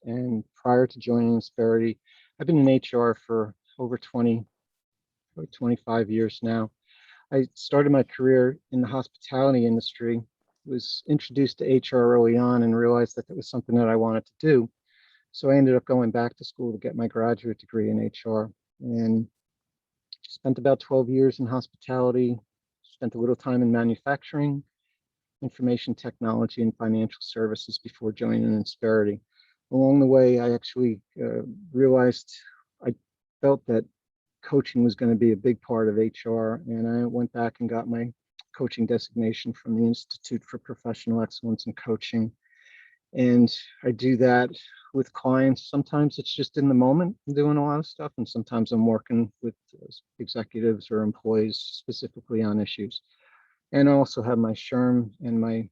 And prior to joining Insperity, I've been in HR for over 25 years now. I started my career in the hospitality industry, was introduced to HR early on and realized that that was something that I wanted to do. So I ended up going back to school to get my graduate degree in HR and spent about 12 years in hospitality, spent a little time in manufacturing, information technology, and financial services before joining Insperity. Along the way, I actually realized I felt that coaching was going to be a big part of HR, and I went back and got my coaching designation from the Institute for Professional Excellence in Coaching. And I do that with clients. Sometimes it's just in the moment, I'm doing a lot of stuff, and sometimes I'm working with executives or employees specifically on issues. And I also have my SHRM and my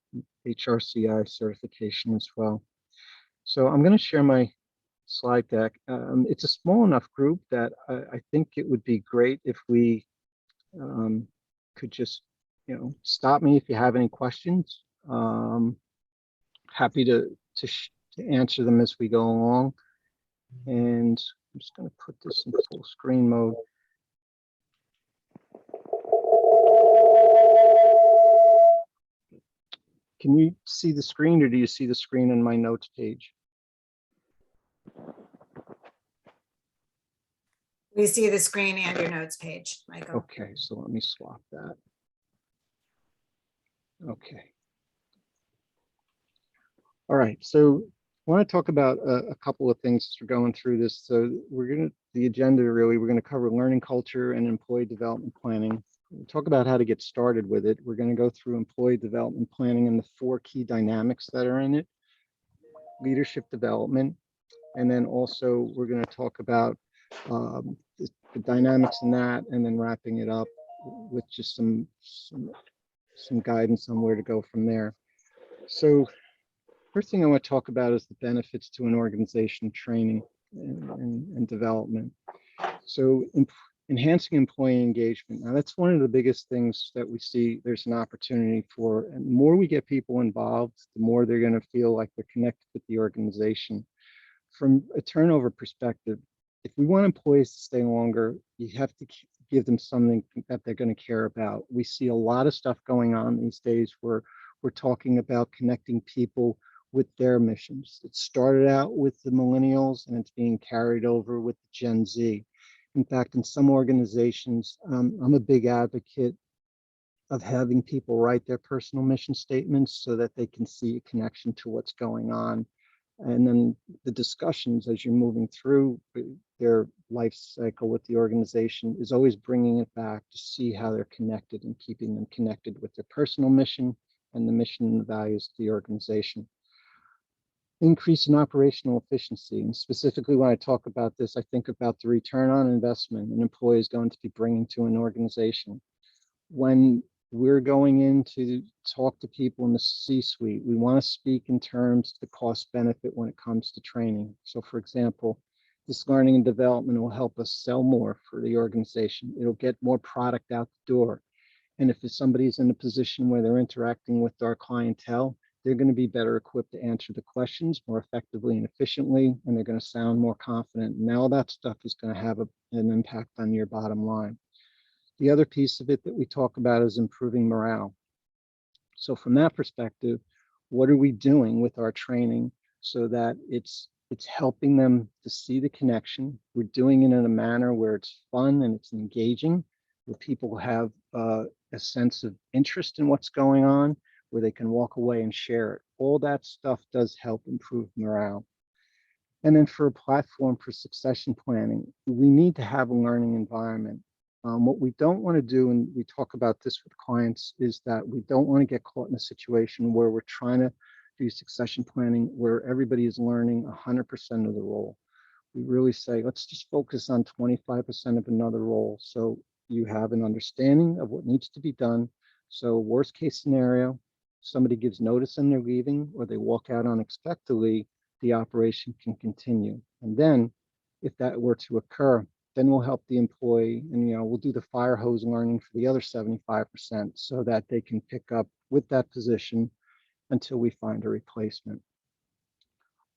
HRCI certification as well. So I'm going to share my slide deck. It's a small enough group that I think it would be great if we could just, stop me if you have any questions. Happy to answer them as we go along. And I'm just going to put this in full screen mode. Can you see the screen, or do you see the screen on my notes page? We see the screen and your notes page, Michael. Okay, so let me swap that. Okay. All right, so I want to talk about a couple of things as we're going through this. So the agenda really, we're going to cover learning culture and employee development planning. We'll talk about how to get started with it. We're going to go through employee development planning and the 4 key dynamics that are in it, leadership development, and then also we're going to talk about the dynamics in that, and then wrapping it up with just some guidance on where to go from there. So first thing I want to talk about is the benefits to an organization training and development. So enhancing employee engagement. Now that's one of the biggest things that we see there's an opportunity for. And the more we get people involved, the more they're going to feel like they're connected with the organization. From a turnover perspective, if we want employees to stay longer, you have to give them something that they're going to care about. We see a lot of stuff going on these days where we're talking about connecting people with their missions. It started out with the millennials and it's being carried over with the Gen Z. In fact, in some organizations, I'm a big advocate of having people write their personal mission statements so that they can see a connection to what's going on. And then the discussions as you're moving through their life cycle with the organization is always bringing it back to see how they're connected and keeping them connected with their personal mission and the mission and the values of the organization. Increase in operational efficiency. And specifically when I talk about this, I think about the return on investment an employee is going to be bringing to an organization. When we're going in to talk to people in the C-suite, we want to speak in terms of the cost benefit when it comes to training. So for example, this learning and development will help us sell more for the organization. It'll get more product out the door. And if somebody's in a position where they're interacting with our clientele, they're going to be better equipped to answer the questions more effectively and efficiently, and they're going to sound more confident. And all that stuff is going to have an impact on your bottom line. The other piece of it that we talk about is improving morale. So from that perspective, what are we doing with our training so that it's helping them to see the connection? We're doing it in a manner where it's fun and it's engaging, where people have a sense of interest in what's going on, where they can walk away and share it. All that stuff does help improve morale. And then for a platform for succession planning, we need to have a learning environment. What we don't want to do, and we talk about this with clients, is that we don't want to get caught in a situation where we're trying to do succession planning where everybody is learning 100% of the role. We really say, let's just focus on 25% of another role. So you have an understanding of what needs to be done. So worst case scenario, somebody gives notice and they're leaving, or they walk out unexpectedly, the operation can continue. And then if that were to occur, then we'll help the employee, and we'll do the fire hose learning for the other 75% so that they can pick up with that position until we find a replacement.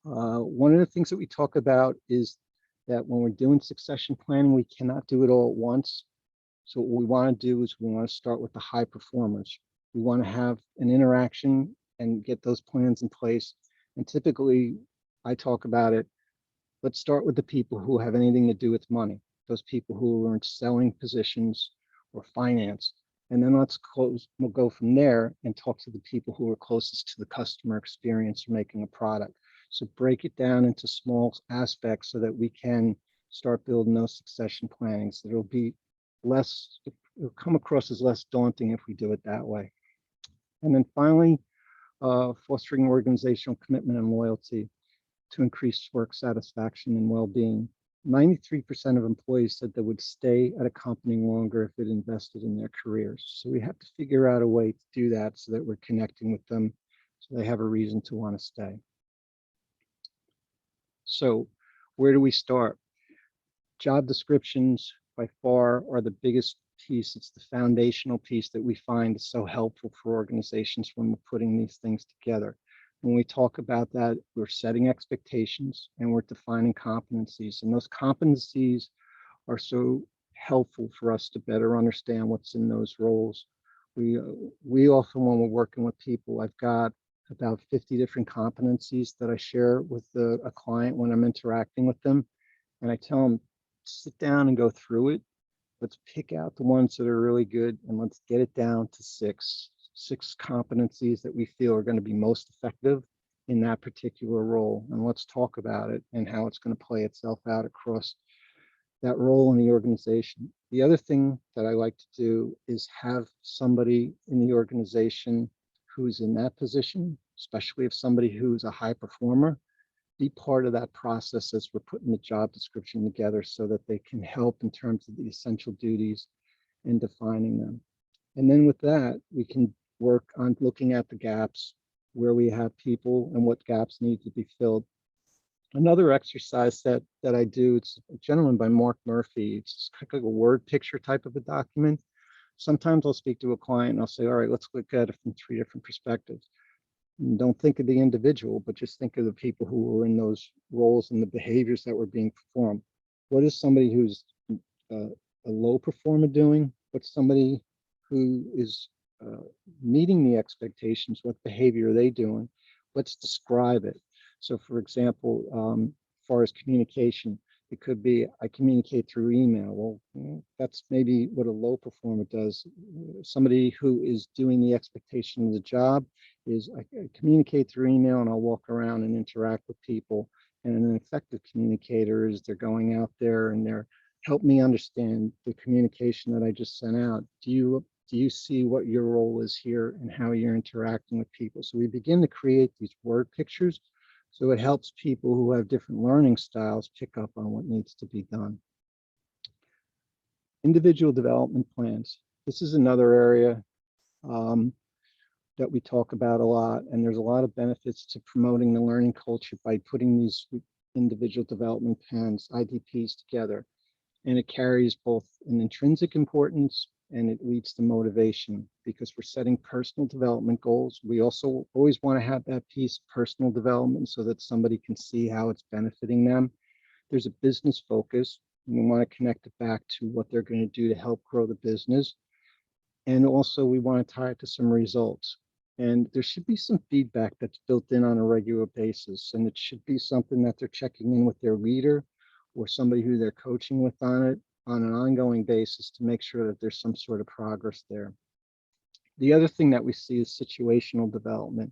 One of the things that we talk about is that when we're doing succession planning, we cannot do it all at once. So what we want to do is we want to start with the high performers. We want to have an interaction and get those plans in place. And typically, I talk about it. Let's start with the people who have anything to do with money, those people who are in selling positions or finance. And then we'll go from there and talk to the people who are closest to the customer experience or making a product. So break it down into small aspects so that we can start building those succession planning. So it'll be less, it'll come across as less daunting if we do it that way. And then finally, fostering organizational commitment and loyalty to increase work satisfaction and well-being. 93% of employees said they would stay at a company longer if it invested in their careers. So we have to figure out a way to do that so that we're connecting with them so they have a reason to want to stay. So where do we start? Job descriptions by far are the biggest piece. It's the foundational piece that we find is so helpful for organizations when we're putting these things together. When we talk about that, we're setting expectations and we're defining competencies. And those competencies are so helpful for us to better understand what's in those roles. We often, when we're working with people, I've got about 50 different competencies that I share with a client when I'm interacting with them. And I tell them, sit down and go through it. Let's pick out the ones that are really good and let's get it down to six competencies that we feel are going to be most effective in that particular role. And let's talk about it and how it's going to play itself out across that role in the organization. The other thing that I like to do is have somebody in the organization who's in that position, especially if somebody who's a high performer, be part of that process as we're putting the job description together so that they can help in terms of the essential duties and defining them. And then with that, we can work on looking at the gaps where we have people and what gaps need to be filled. Another exercise that I do, it's a gentleman by Mark Murphy. It's kind of like a word picture type of a document. Sometimes I'll speak to a client and I'll say, all right, let's look at it from 3 different perspectives. And don't think of the individual, but just think of the people who are in those roles and the behaviors that were being performed. What is somebody who's a low performer doing? What's somebody who is meeting the expectations? What behavior are they doing? Let's describe it. So for example, as far as communication, it could be I communicate through email. Well, that's maybe what a low performer does. Somebody who is doing the expectation of the job is I communicate through email and I'll walk around and interact with people. And an effective communicator is they're going out there and they're help me understand the communication that I just sent out. Do you see what your role is here and how you're interacting with people? So we begin to create these word pictures. So it helps people who have different learning styles pick up on what needs to be done. Individual development plans. This is another area that we talk about a lot, and there's a lot of benefits to promoting the learning culture by putting these individual development plans, IDPs, together. And it carries both an intrinsic importance and it leads to motivation because we're setting personal development goals. We also always want to have that piece of personal development so that somebody can see how it's benefiting them. There's a business focus, and we want to connect it back to what they're going to do to help grow the business. And also we want to tie it to some results. And there should be some feedback that's built in on a regular basis. And it should be something that they're checking in with their leader or somebody who they're coaching with on it on an ongoing basis to make sure that there's some sort of progress there. The other thing that we see is situational development.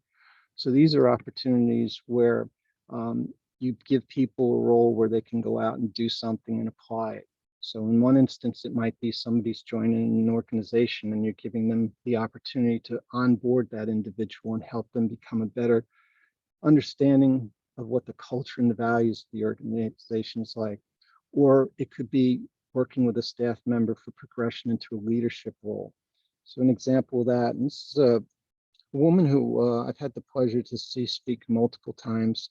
So these are opportunities where you give people a role where they can go out and do something and apply it. So in one instance, it might be somebody's joining an organization and you're giving them the opportunity to onboard that individual and help them become a better understanding of what the culture and the values of the organization is like. Or it could be working with a staff member for progression into a leadership role. So an example of that, and this is a woman who I've had the pleasure to see speak multiple times.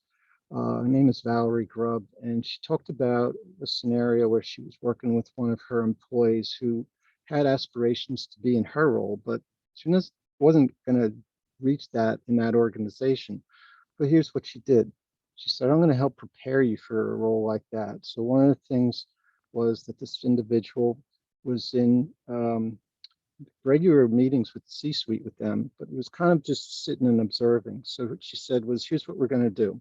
Her name is Valerie Grubb, and she talked about a scenario where she was working with one of her employees who had aspirations to be in her role, but she wasn't going to reach that in that organization. But here's what she did. She said, I'm going to help prepare you for a role like that. So one of the things was that this individual was in regular meetings with the C-suite with them, but it was kind of just sitting and observing. So what she said was, here's what we're going to do.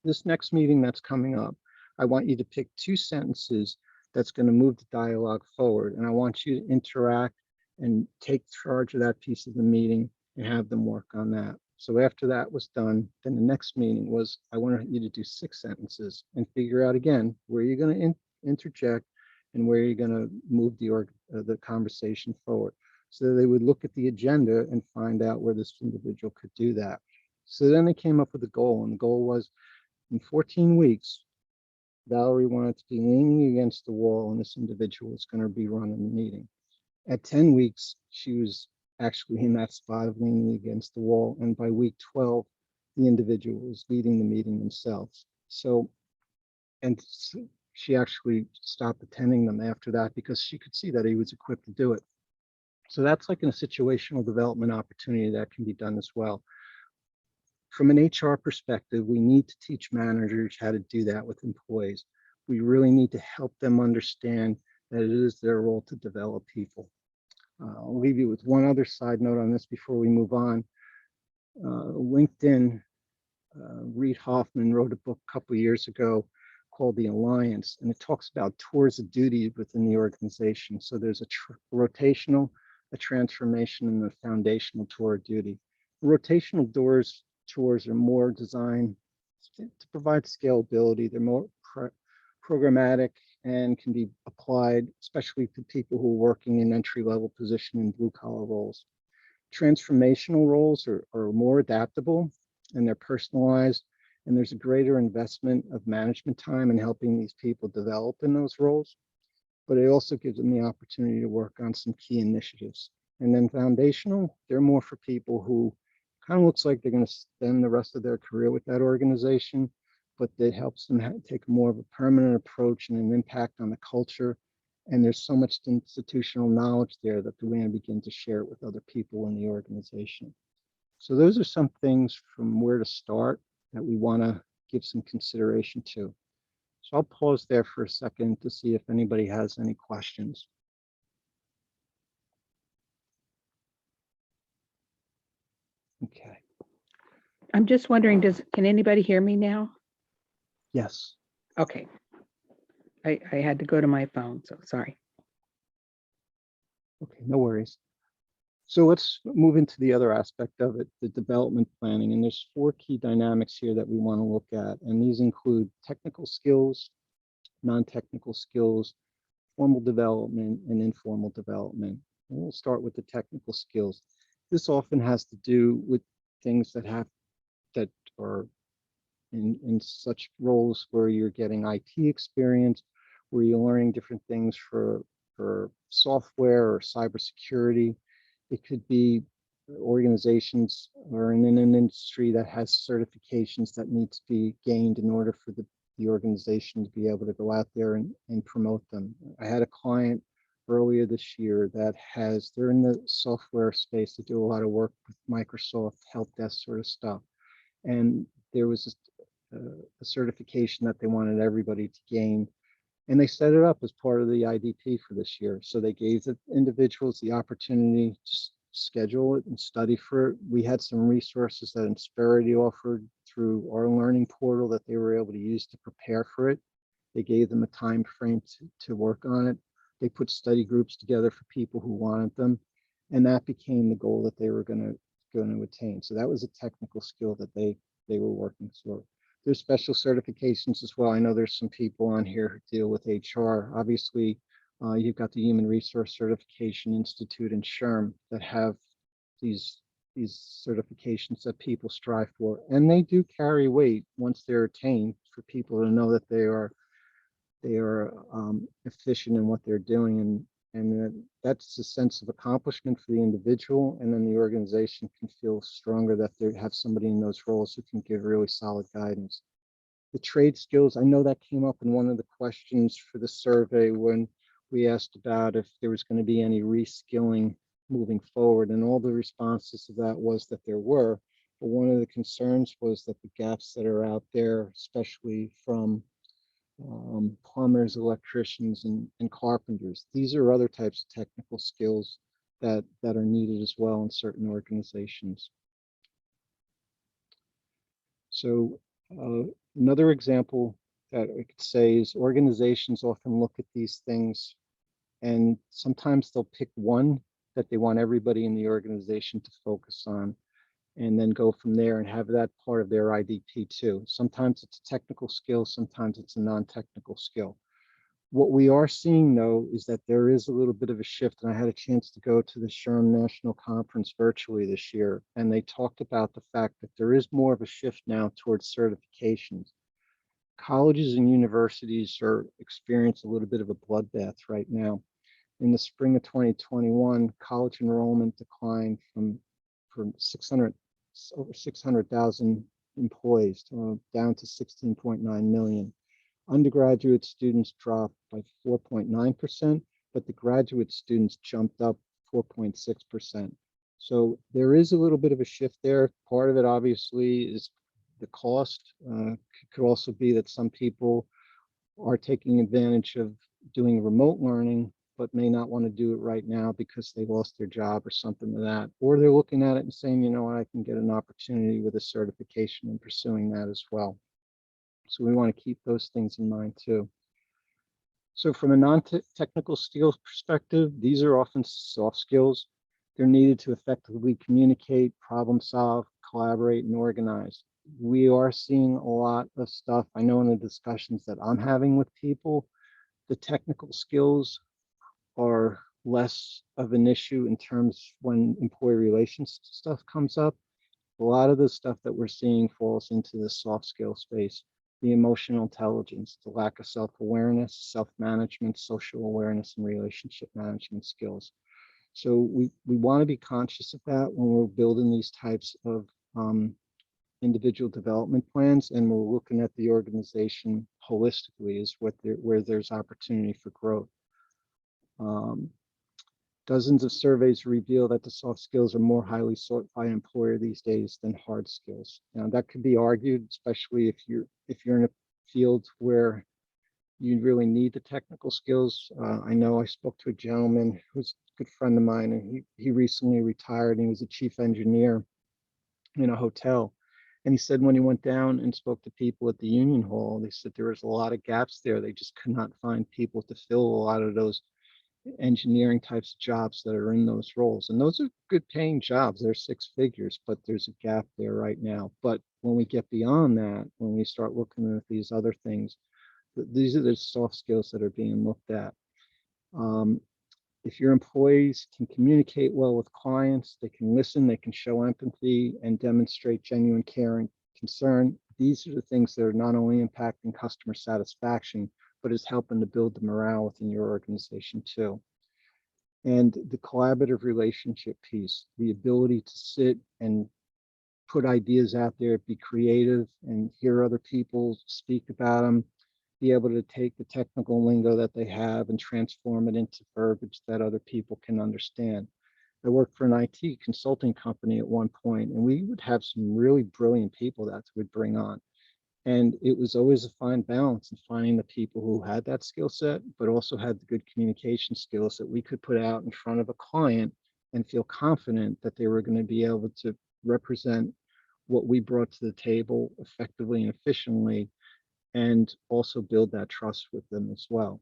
This next meeting that's coming up, I want you to pick 2 sentences that's going to move the dialogue forward. And I want you to interact and take charge of that piece of the meeting and have them work on that. So after that was done, then the next meeting was, I wanted you to do 6 sentences and figure out again where you're going to interject and where you're going to move the conversation forward. So they would look at the agenda and find out where this individual could do that. So then they came up with a goal, and the goal was, in 14 weeks, Valerie wanted to be leaning against the wall, and this individual was going to be running the meeting. At 10 weeks, she was actually in that spot of leaning against the wall. And by week 12, the individual was leading the meeting themselves. So, and she actually stopped attending them after that because she could see that he was equipped to do it. So that's like a situational development opportunity that can be done as well. From an HR perspective, we need to teach managers how to do that with employees. We really need to help them understand that it is their role to develop people. I'll leave you with one other side note on this before we move on. LinkedIn, Reid Hoffman wrote a book a couple of years ago called The Alliance, and it talks about tours of duty within the organization. So there's a rotational, a transformation, and a foundational tour of duty. Rotational tours are more designed to provide scalability. They're more programmatic and can be applied, especially to people who are working in entry-level position in blue-collar roles. Transformational roles are more adaptable and they're personalized, and there's a greater investment of management time in helping these people develop in those roles, but it also gives them the opportunity to work on some key initiatives. And then foundational, they're more for people who kind of looks like they're going to spend the rest of their career with that organization, but it helps them take more of a permanent approach and an impact on the culture. And there's so much institutional knowledge there that they're going to begin to share it with other people in the organization. So those are some things from where to start that we want to give some consideration to. So I'll pause there for a second to see if anybody has any questions. Okay. I'm just wondering, can anybody hear me now? Yes. Okay. I had to go to my phone, so sorry. Okay, no worries. So let's move into the other aspect of it, the development planning. And there's 4 key dynamics here that we want to look at. And these include technical skills, non-technical skills, formal development, and informal development. And we'll start with the technical skills. This often has to do with things that are in such roles where you're getting IT experience, where you're learning different things for software or cybersecurity. It could be organizations or in an industry that has certifications that need to be gained in order for the organization to be able to go out there and promote them. I had a client earlier this year that they're in the software space. They do a lot of work with Microsoft, help desk sort of stuff. And there was a certification that they wanted everybody to gain. And they set it up as part of the IDP for this year. So they gave the individuals the opportunity to schedule it and study for it. We had some resources that Insperity offered through our learning portal that they were able to use to prepare for it. They gave them a time frame to work on it. They put study groups together for people who wanted them. And that became the goal that they were going to attain. So that was a technical skill that they were working for. There's special certifications as well. I know there's some people on here who deal with HR. Obviously, you've got the Human Resource Certification Institute and SHRM that have these certifications that people strive for, and they do carry weight once they're attained for people to know that they are efficient in what they're doing, and that's a sense of accomplishment for the individual, and then the organization can feel stronger that they have somebody in those roles who can give really solid guidance. The trade skills, I know that came up in one of the questions for the survey when we asked about if there was going to be any reskilling moving forward, and all the responses to that was that there were. but one of the concerns was that the gaps that are out there, especially from plumbers, electricians, and carpenters, these are other types of technical skills that are needed as well in certain organizations. So another example that I could say is organizations often look at these things, and sometimes they'll pick one that they want everybody in the organization to focus on, and then go from there and have that part of their IDP too. Sometimes it's a technical skill, sometimes it's a non-technical skill. What we are seeing though is that there is a little bit of a shift, and I had a chance to go to the SHRM National Conference virtually this year, and they talked about the fact that there is more of a shift now towards certifications. Colleges and universities are experiencing a little bit of a bloodbath right now. In the spring of 2021, college enrollment declined from 600 over 600,000 employees down to 16.9 million. Undergraduate students dropped by 4.9%, but the graduate students jumped up 4.6%. So there is a little bit of a shift there. Part of it obviously is the cost. Could also be that some people are taking advantage of doing remote learning, but may not want to do it right now because they lost their job or something like that. Or they're looking at it and saying, you know what, I can get an opportunity with a certification and pursuing that as well. So we want to keep those things in mind too. So from a non-technical skills perspective, these are often soft skills. They're needed to effectively communicate, problem solve, collaborate, and organize. We are seeing a lot of stuff. I know in the discussions that I'm having with people, the technical skills are less of an issue in terms when employee relations stuff comes up. A lot of the stuff that we're seeing falls into the soft skill space, the emotional intelligence, the lack of self-awareness, self-management, social awareness, and relationship management skills. So we want to be conscious of that when we're building these types of individual development plans, and we're looking at the organization holistically as where there's opportunity for growth. Dozens of surveys reveal that the soft skills are more highly sought by an employer these days than hard skills. Now that could be argued, especially if you're in a field where you really need the technical skills. I know I spoke to a gentleman who's a good friend of mine, and he recently retired, and he was a chief engineer in a hotel. And he said when he went down and spoke to people at the union hall, they said there was a lot of gaps there. They just could not find people to fill a lot of those engineering types of jobs that are in those roles. And those are good paying jobs. They're six figures, but there's a gap there right now. But when we get beyond that, when we start looking at these other things, these are the soft skills that are being looked at. If your employees can communicate well with clients, they can listen, they can show empathy and demonstrate genuine care and concern, these are the things that are not only impacting customer satisfaction, but is helping to build the morale within your organization too. And the collaborative relationship piece, the ability to sit and put ideas out there, be creative and hear other people speak about them, be able to take the technical lingo that they have and transform it into verbiage that other people can understand. I worked for an IT consulting company at one point, and we would have some really brilliant people that we'd bring on. And it was always a fine balance in finding the people who had that skill set, but also had the good communication skills that we could put out in front of a client and feel confident that they were going to be able to represent what we brought to the table effectively and efficiently, and also build that trust with them as well.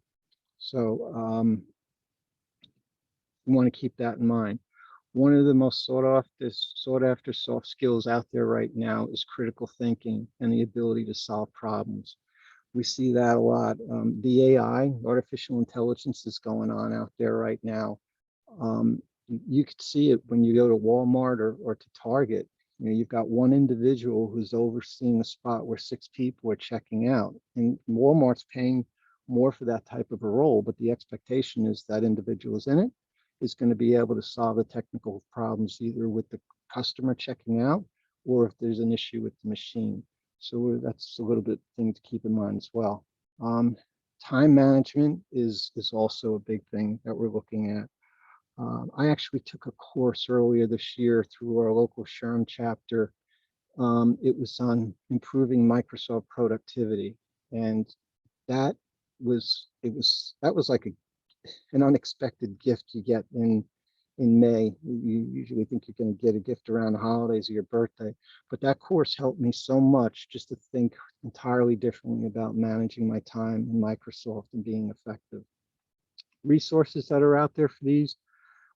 So we want to keep that in mind. One of the most sought after soft skills out there right now is critical thinking and the ability to solve problems. We see that a lot. The AI, artificial intelligence, is going on out there right now. You could see it when you go to Walmart or to Target. You know, you've got one individual who's overseeing a spot where 6 people are checking out, and Walmart's paying more for that type of a role, but the expectation is that individual is in it, is going to be able to solve the technical problems either with the customer checking out or if there's an issue with the machine. So that's a little bit thing to keep in mind as well. Time management is also a big thing that we're looking at. I actually took a course earlier this year through our local SHRM chapter, It was on improving Microsoft productivity, and that that was like an unexpected gift you get in May. You usually think you're going to get a gift around the holidays or your birthday, but that course helped me so much just to think entirely differently about managing my time in Microsoft and being effective. Resources that are out there for these: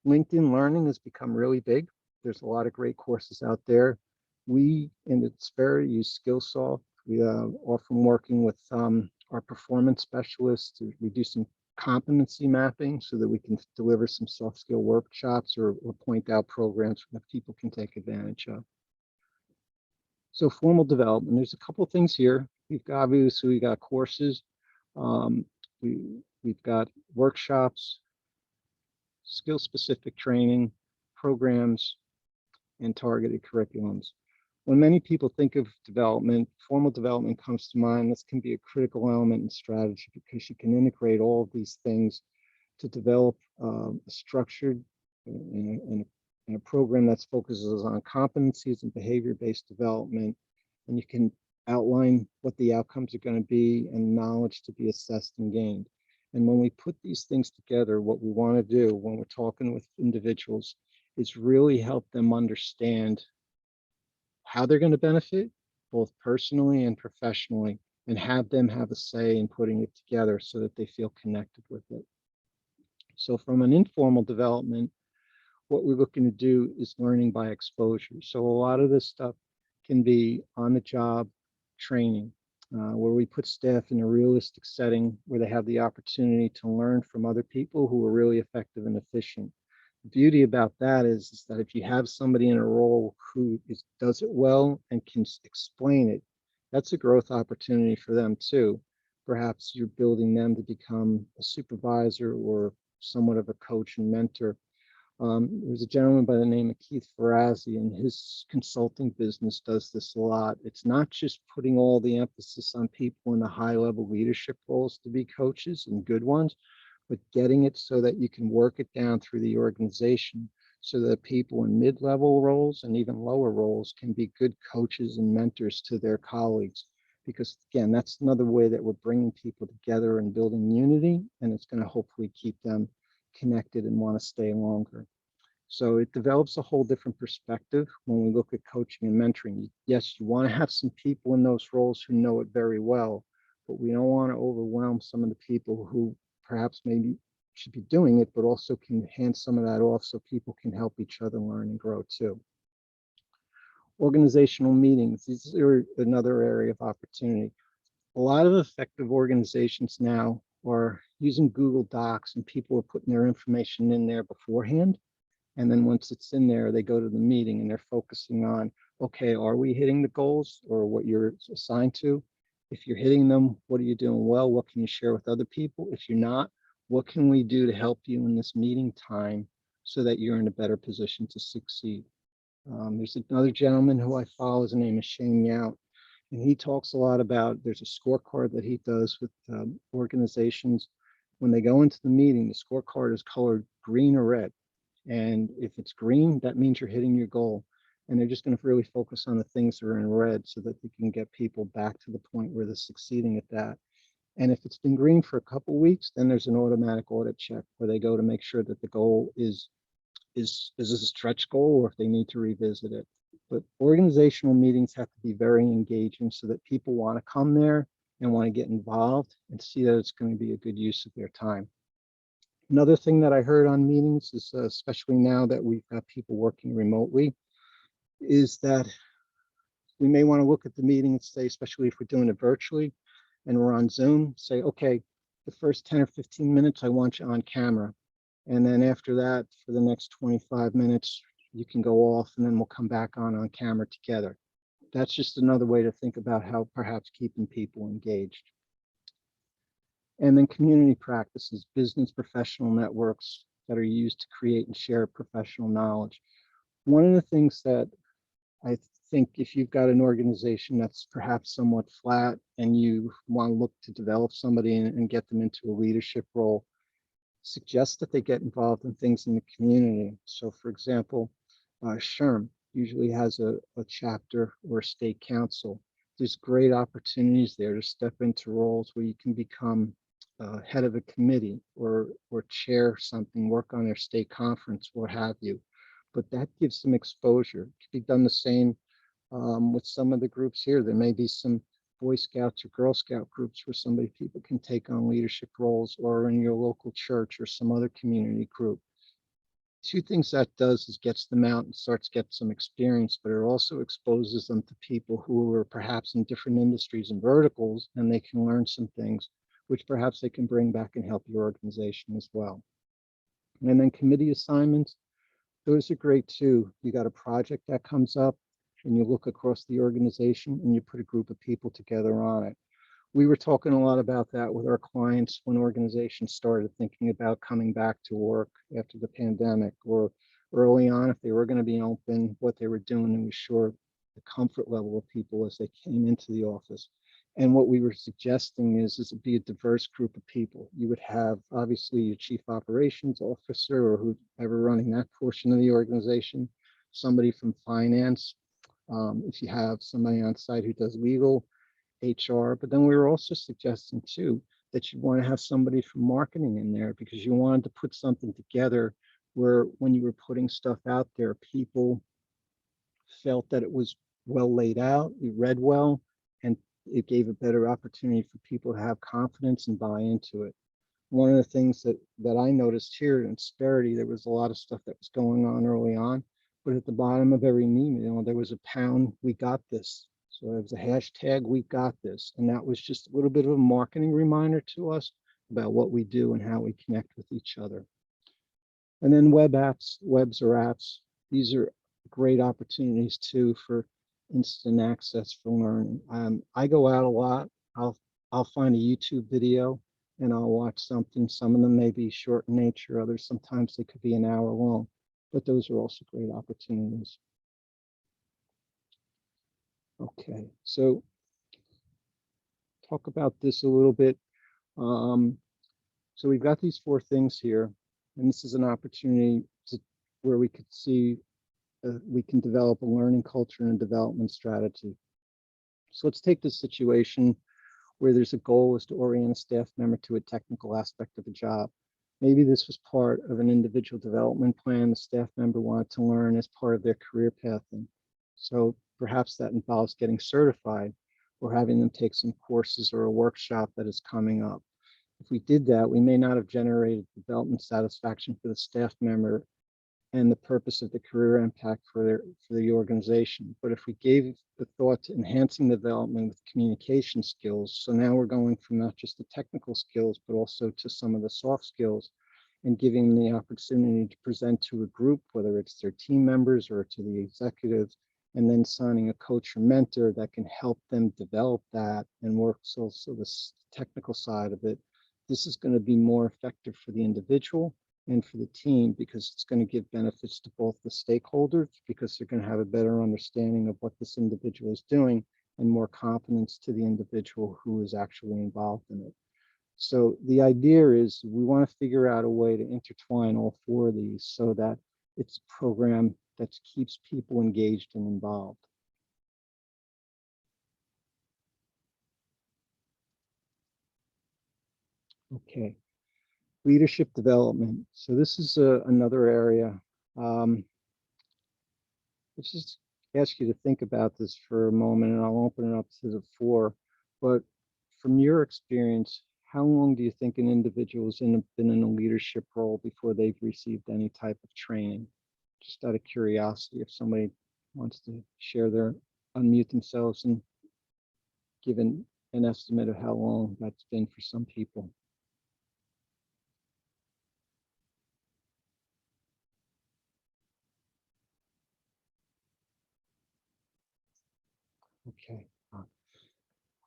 LinkedIn Learning has become really big. There's a lot of great courses out there. We in Insperity use Skillsoft. We often working with our performance specialists. We do some competency mapping so that we can deliver some soft skill workshops or point out programs that people can take advantage of. So formal development, there's a couple of things here. We've got, obviously, we got courses. We've got workshops, skill-specific training, programs, and targeted curriculums. When many people think of development, formal development comes to mind. This can be a critical element in strategy because you can integrate all of these things to develop a structured and a program that focuses on competencies and behavior-based development. And you can outline what the outcomes are going to be and knowledge to be assessed and gained. And when we put these things together, what we want to do when we're talking with individuals is really help them understand how they're going to benefit, both personally and professionally, and have them have a say in putting it together so that they feel connected with it. So from an informal development, what we're looking to do is learning by exposure. So a lot of this stuff can be on the job training, where we put staff in a realistic setting where they have the opportunity to learn from other people who are really effective and efficient. The beauty about that is that if you have somebody in a role who does it well and can explain it, that's a growth opportunity for them too. Perhaps you're building them to become a supervisor or somewhat of a coach and mentor. There's a gentleman by the name of Keith Ferrazzi, and his consulting business does this a lot. It's not just putting all the emphasis on people in the high-level leadership roles to be coaches and good ones, but getting it so that you can work it down through the organization so that people in mid-level roles and even lower roles can be good coaches and mentors to their colleagues. Because again, that's another way that we're bringing people together and building unity, and it's going to hopefully keep them connected and want to stay longer. So it develops a whole different perspective when we look at coaching and mentoring. Yes, you want to have some people in those roles who know it very well, but we don't want to overwhelm some of the people who perhaps maybe should be doing it, but also can hand some of that off so people can help each other learn and grow too. Organizational meetings, these are another area of opportunity. A lot of effective organizations now are using Google Docs, and people are putting their information in there beforehand. And then once it's in there, they go to the meeting and they're focusing on, okay, are we hitting the goals or what you're assigned to? If you're hitting them, what are you doing well? What can you share with other people? If you're not, what can we do to help you in this meeting time so that you're in a better position to succeed? There's another gentleman who I follow, his name is Shane Yount, and he talks a lot about, there's a scorecard that he does with organizations. When they go into the meeting, the scorecard is colored green or red. And if it's green, that means you're hitting your goal. And they're just going to really focus on the things that are in red so that they can get people back to the point where they're succeeding at that. And if it's been green for a couple of weeks, then there's an automatic audit check where they go to make sure that the goal is a stretch goal or if they need to revisit it. But organizational meetings have to be very engaging so that people want to come there and want to get involved and see that it's going to be a good use of their time. Another thing that I heard on meetings is, especially now that we've got people working remotely, is that we may want to look at the meeting and say, especially if we're doing it virtually and we're on Zoom, say, okay, the first 10 or 15 minutes, I want you on camera. And then after that, for the next 25 minutes, you can go off and then we'll come back on camera together. That's just another way to think about how perhaps keeping people engaged. And then community practices, business professional networks that are used to create and share professional knowledge. One of the things that I think if you've got an organization that's perhaps somewhat flat and you want to look to develop somebody and get them into a leadership role, suggest that they get involved in things in the community. So for example, SHRM, usually has a chapter or a state council. There's great opportunities there to step into roles where you can become head of a committee or chair something, work on their state conference, what have you. But that gives some exposure. It can be done the same with some of the groups here. There may be some Boy Scouts or Girl Scout groups where people can take on leadership roles, or in your local church or some other community group. Two things that does is gets them out and starts get some experience, but it also exposes them to people who are perhaps in different industries and verticals, and they can learn some things which perhaps they can bring back and help your organization as well. And then committee assignments, those are great too. You got a project that comes up and you look across the organization and you put a group of people together on it. We were talking a lot about that with our clients when organizations started thinking about coming back to work after the pandemic, or early on, if they were going to be open, what they were doing to ensure the comfort level of people as they came into the office. And what we were suggesting is it be a diverse group of people. You would have obviously your chief operations officer or whoever running that portion of the organization, somebody from finance. If you have somebody on site who does legal, HR, but then we were also suggesting too that you want to have somebody from marketing in there, because you wanted to put something together where when you were putting stuff out there, people felt that it was well laid out, you read well, and it gave a better opportunity for people to have confidence and buy into it. One of the things that I noticed here in Insperity, there was a lot of stuff that was going on early on, but at the bottom of every email, there was a pound, we got this. So there was a hashtag, we got this. And that was just a little bit of a marketing reminder to us about what we do and how we connect with each other. And then webs or apps. These are great opportunities too for instant access for learning. I go out a lot. I'll find a YouTube video and I'll watch something. Some of them may be short in nature, others sometimes they could be an hour long, but those are also great opportunities. Okay, so talk about this a little bit. So we've got these 4 things here, and this is an opportunity where we could see we can develop a learning culture and a development strategy. So let's take this situation where there's a goal is to orient a staff member to a technical aspect of a job. Maybe this was part of an individual development plan the staff member wanted to learn as part of their career pathing. So perhaps that involves getting certified or having them take some courses or a workshop that is coming up. If we did that, we may not have generated development satisfaction for the staff member and the purpose of the career impact for the organization. But if we gave the thought to enhancing development with communication skills, so now we're going from not just the technical skills, but also to some of the soft skills, and giving them the opportunity to present to a group, whether it's their team members or to the executives, and then signing a coach or mentor that can help them develop that and work so the technical side of it. This is going to be more effective for the individual and for the team, because it's going to give benefits to both the stakeholders, because they're going to have a better understanding of what this individual is doing, and more confidence to the individual who is actually involved in it. So the idea is we want to figure out a way to intertwine all 4 of these so that it's a program that keeps people engaged and involved. Okay. Leadership development. So this is another area. Let's just ask you to think about this for a moment, and I'll open it up to the floor. But from your experience, how long do you think an individual has been in a leadership role before they've received any type of training? Just out of curiosity, if somebody wants to share unmute themselves and give an estimate of how long that's been for some people. Okay.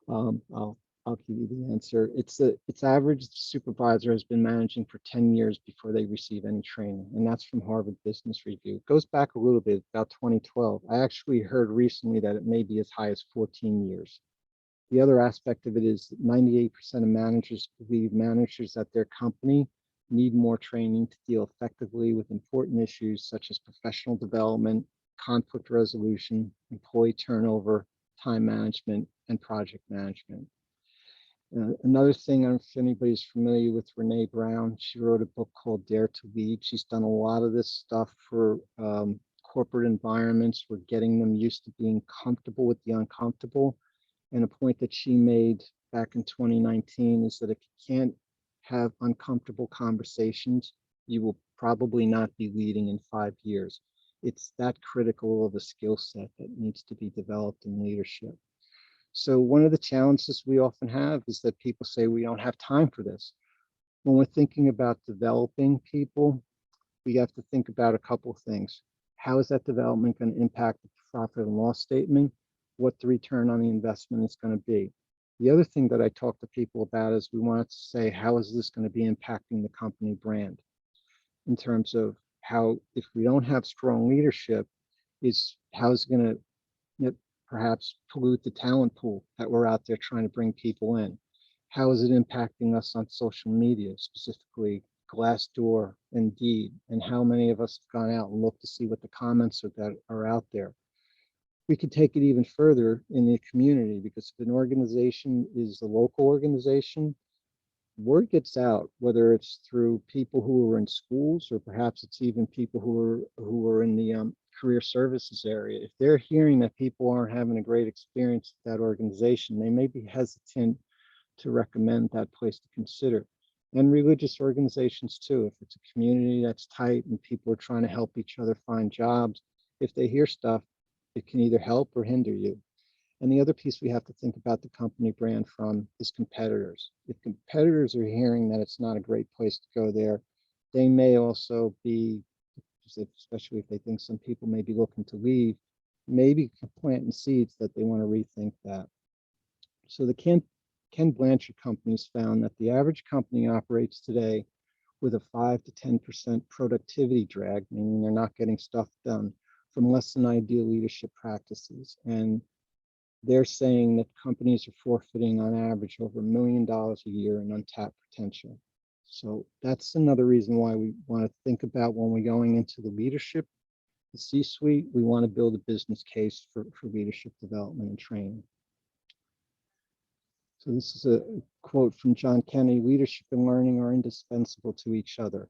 I'll give you the answer. It's average supervisor has been managing for 10 years before they receive any training, and that's from Harvard Business Review. It goes back a little bit, about 2012. I actually heard recently that it may be as high as 14 years. The other aspect of it is 98% of managers believe managers at their company need more training to deal effectively with important issues such as professional development, conflict resolution, employee turnover, time management, and project management. Another thing, I don't know if anybody's familiar with Renee Brown. She wrote a book called Dare to Lead. She's done a lot of this stuff for corporate environments. We're getting them used to being comfortable with the uncomfortable. And a point that she made back in 2019 is that if you can't have uncomfortable conversations, you will probably not be leading in 5 years. It's that critical of a skill set that needs to be developed in leadership. So one of the challenges we often have is that people say we don't have time for this. When we're thinking about developing people, we have to think about a couple of things. How is that development going to impact the profit and loss statement? What the return on the investment is going to be? The other thing that I talk to people about is we want to say, how is this going to be impacting the company brand? In terms of how, if we don't have strong leadership, is how is it going to perhaps pollute the talent pool that we're out there trying to bring people in? How is it impacting us on social media, specifically Glassdoor, Indeed, and how many of us have gone out and looked to see what the comments that are out there? We could take it even further in the community, because if an organization is a local organization, word gets out, whether it's through people who are in schools, or perhaps it's even people who are in the career services area. If they're hearing that people aren't having a great experience with that organization, they may be hesitant to recommend that place to consider. And religious organizations too. If it's a community that's tight and people are trying to help each other find jobs, if they hear stuff, it can either help or hinder you. And the other piece we have to think about the company brand from is competitors. If competitors are hearing that it's not a great place to go there, they may also be, especially if they think some people may be looking to leave, maybe planting seeds that they want to rethink that. So the Ken Blanchard companies found that the average company operates today with a 5 to 10% productivity drag, meaning they're not getting stuff done, from less than ideal leadership practices. And they're saying that companies are forfeiting on average over $1 million a year in untapped potential. So that's another reason why we want to think about, when we're going into the leadership, the C-suite, we want to build a business case for leadership development and training. So this is a quote from John Kennedy: leadership and learning are indispensable to each other.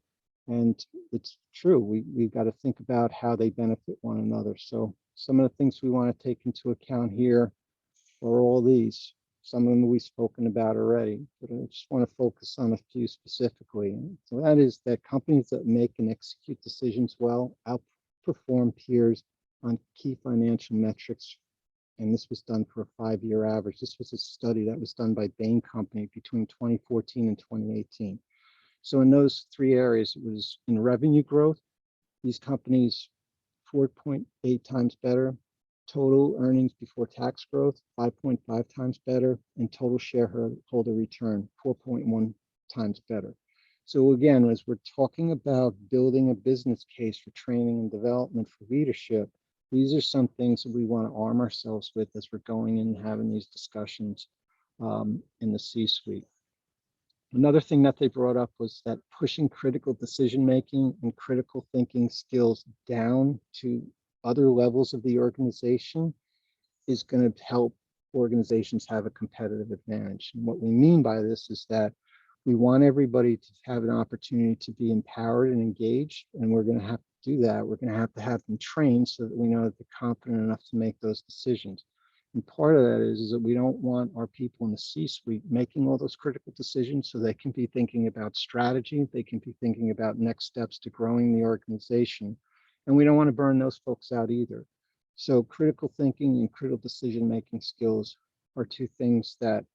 And it's true, we've got to think about how they benefit one another. So some of the things we want to take into account here are all these. Some of them we've spoken about already, but I just want to focus on a few specifically. So that is that companies that make and execute decisions well outperform peers on key financial metrics. And this was done for a 5-year average. This was a study that was done by Bain Company between 2014 and 2018. So in those 3 areas, it was in revenue growth. These companies 4.8 times better, total earnings before tax growth 5.5 times better, and total shareholder return 4.1 times better. So again, as we're talking about building a business case for training and development for leadership, these are some things that we want to arm ourselves with as we're going in and having these discussions in the C-suite. Another thing that they brought up was that pushing critical decision-making and critical thinking skills down to other levels of the organization is going to help organizations have a competitive advantage. And what we mean by this is that we want everybody to have an opportunity to be empowered and engaged, and we're going to have to do that. We're going to have them trained so that we know that they're confident enough to make those decisions. And part of that is that we don't want our people in the C-suite making all those critical decisions, so they can be thinking about strategy, they can be thinking about next steps to growing the organization. And we don't want to burn those folks out either. So critical thinking and critical decision-making skills are 2 things that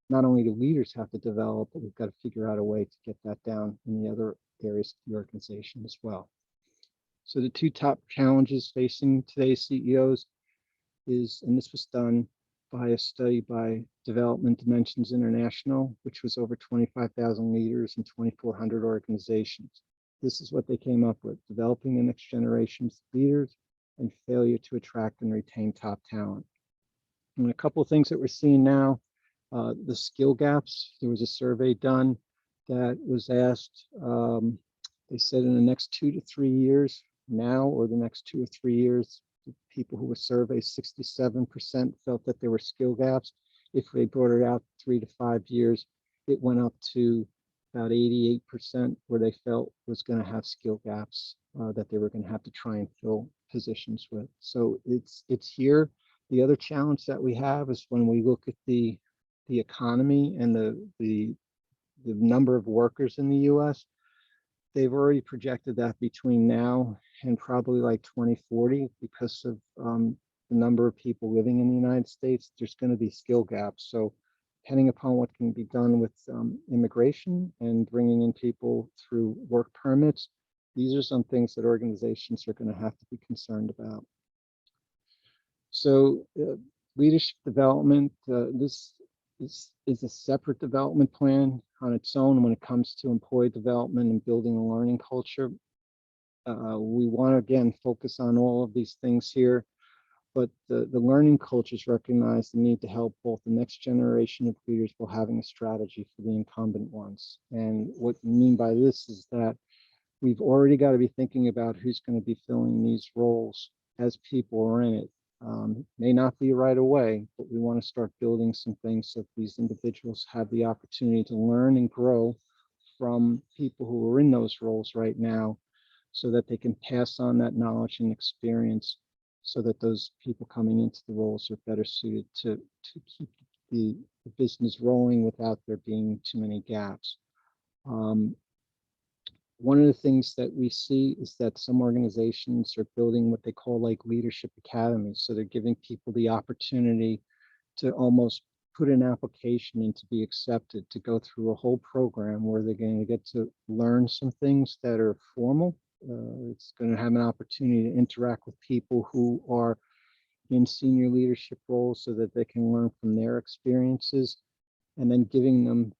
not only do leaders have to develop, but we've got to figure out a way to get that down in the other areas of the organization as well. So the 2 top challenges facing today's CEOs is, and this was done by a study by Development Dimensions International, which was over 25,000 leaders in 2,400 organizations. This is what they came up with: developing the next generation's leaders and failure to attract and retain top talent. And a couple of things that we're seeing now, the skill gaps. There was a survey done that was asked, they said in the next 2 to 3 years now, or the next 2 or 3 years, the people who were surveyed, 67% felt that there were skill gaps. If they brought it out 3 to 5 years, it went up to about 88% where they felt was going to have skill gaps that they were going to have to try and fill positions with. So it's here. The other challenge that we have is when we look at the economy and the number of workers in the U.S., they've already projected that between now and probably like 2040, because of the number of people living in the United States, there's going to be skill gaps. So depending upon what can be done with immigration and bringing in people through work permits, these are some things that organizations are going to have to be concerned about. So leadership development, this is a separate development plan on its own when it comes to employee development and building a learning culture. We want to, again, focus on all of these things here, but the learning cultures recognize the need to help both the next generation of leaders while having a strategy for the incumbent ones. And what we mean by this is that we've already got to be thinking about who's going to be filling these roles as people are in it. May not be right away, but we want to start building some things so these individuals have the opportunity to learn and grow from people who are in those roles right now, so that they can pass on that knowledge and experience, so that those people coming into the roles are better suited to keep the business rolling without there being too many gaps. One of the things that we see is that some organizations are building what they call like leadership academies. So they're giving people the opportunity to almost put an application in to be accepted, to go through a whole program where they're going to get to learn some things that are formal. It's going to have an opportunity to interact with people who are in senior leadership roles so that they can learn from their experiences, and then giving them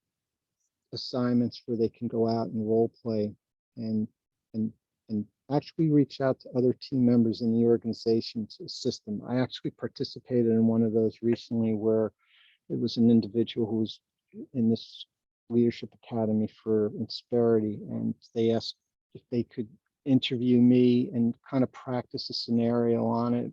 assignments where they can go out and role play and actually reach out to other team members in the organization to assist them. I actually participated in one of those recently, where it was an individual who was in this leadership academy for Insperity, and they asked if they could interview me and kind of practice a scenario on it,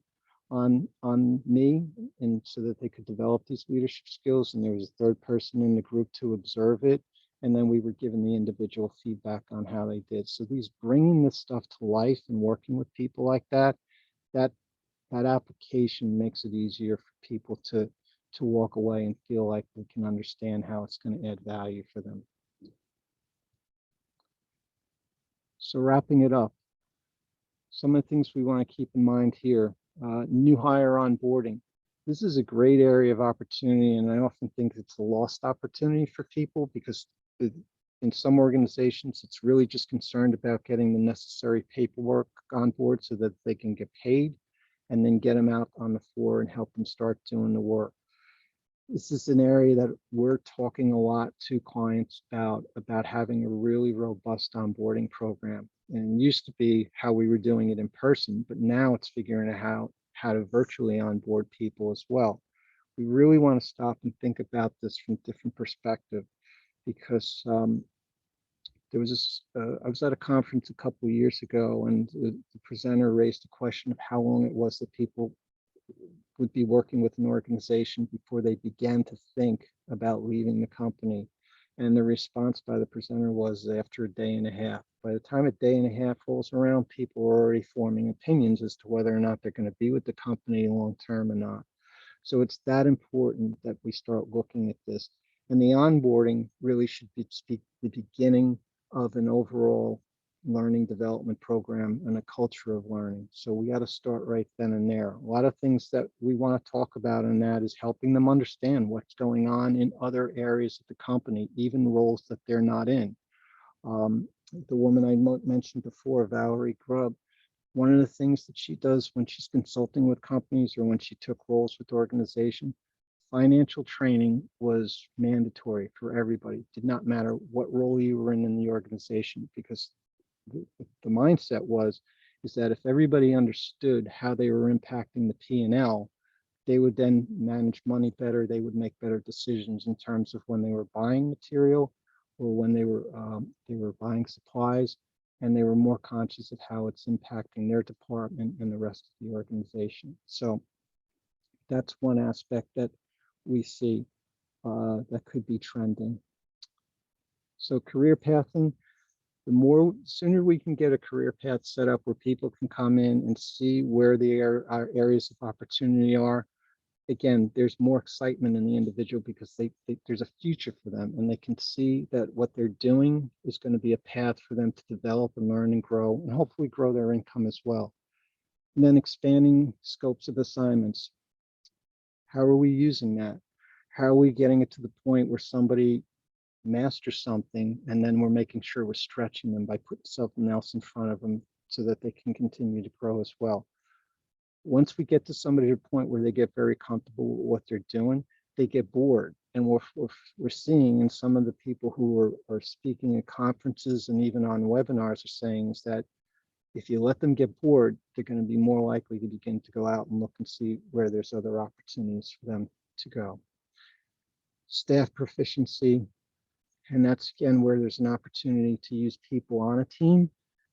on me, and so that they could develop these leadership skills. And there was a third person in the group to observe it, and then we were given the individual feedback on how they did. So these bringing this stuff to life and working with people like that application makes it easier for people to walk away and feel like they can understand how it's going to add value for them. So wrapping it up, some of the things we want to keep in mind here: new hire onboarding. This is a great area of opportunity, and I often think it's a lost opportunity for people, because in some organizations, it's really just concerned about getting the necessary paperwork on board so that they can get paid, and then get them out on the floor and help them start doing the work. This is an area that we're talking a lot to clients about having a really robust onboarding program. And it used to be how we were doing it in person, but now it's figuring out how to virtually onboard people as well. We really want to stop and think about this from a different perspective, because there was this, I was at a conference a couple of years ago, and the presenter raised the question of how long it was that people would be working with an organization before they began to think about leaving the company. And the response by the presenter was after a day and a half. By the time a day and a half rolls around, people are already forming opinions as to whether or not they're going to be with the company long term or not. So it's that important that we start looking at this. And the onboarding really should be the beginning of an overall learning development program and a culture of learning. So we got to start right then and there. A lot of things that we want to talk about in that is helping them understand what's going on in other areas of the company, even roles that they're not in. The woman I mentioned before, Valerie Grubb, one of the things that she does when she's consulting with companies or when she took roles with organizations, financial training was mandatory for everybody. It did not matter what role you were in the organization, because the mindset is that if everybody understood how they were impacting the P&L, they would then manage money better. They would make better decisions in terms of when they were buying material or when they were buying supplies, and they were more conscious of how it's impacting their department and the rest of the organization. So that's one aspect that we see that could be trending. So career pathing, the sooner we can get a career path set up where people can come in and see where our areas of opportunity are. Again, there's more excitement in the individual because there's a future for them, and they can see that what they're doing is going to be a path for them to develop and learn and grow, and hopefully grow their income as well. And then expanding scopes of assignments. How are we using that? How are we getting it to the point where somebody masters something, and then we're making sure we're stretching them by putting something else in front of them so that they can continue to grow as well. Once we get to somebody to the point where they get very comfortable with what they're doing, they get bored. And we're seeing in some of the people who are speaking at conferences and even on webinars are saying is that if you let them get bored, they're going to be more likely to begin to go out and look and see where there's other opportunities for them to go. Staff proficiency, and that's again where there's an opportunity to use people on a team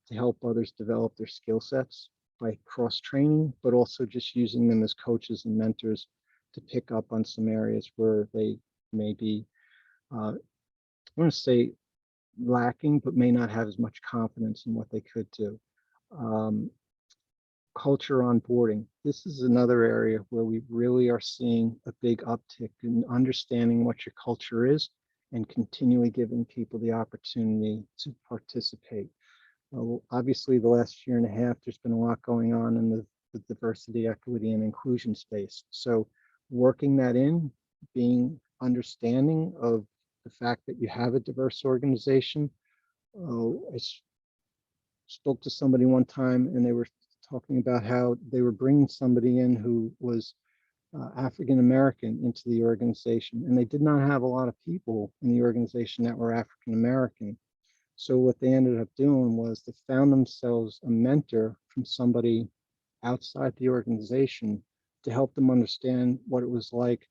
to help others develop their skill sets by cross-training, but also just using them as coaches and mentors to pick up on some areas where they may be, I want to say lacking, but may not have as much confidence in what they could do. Culture onboarding. This is another area where we really are seeing a big uptick in understanding what your culture is and continually giving people the opportunity to participate. Obviously, the last year and a half, there's been a lot going on in the diversity, equity, and inclusion space. So working that in, being understanding of the fact that you have a diverse organization. I spoke to somebody one time and they were talking about how they were bringing somebody in who was African American into the organization, and they did not have a lot of people in the organization that were African American. So what they ended up doing was they found themselves a mentor from somebody outside the organization to help them understand what it was like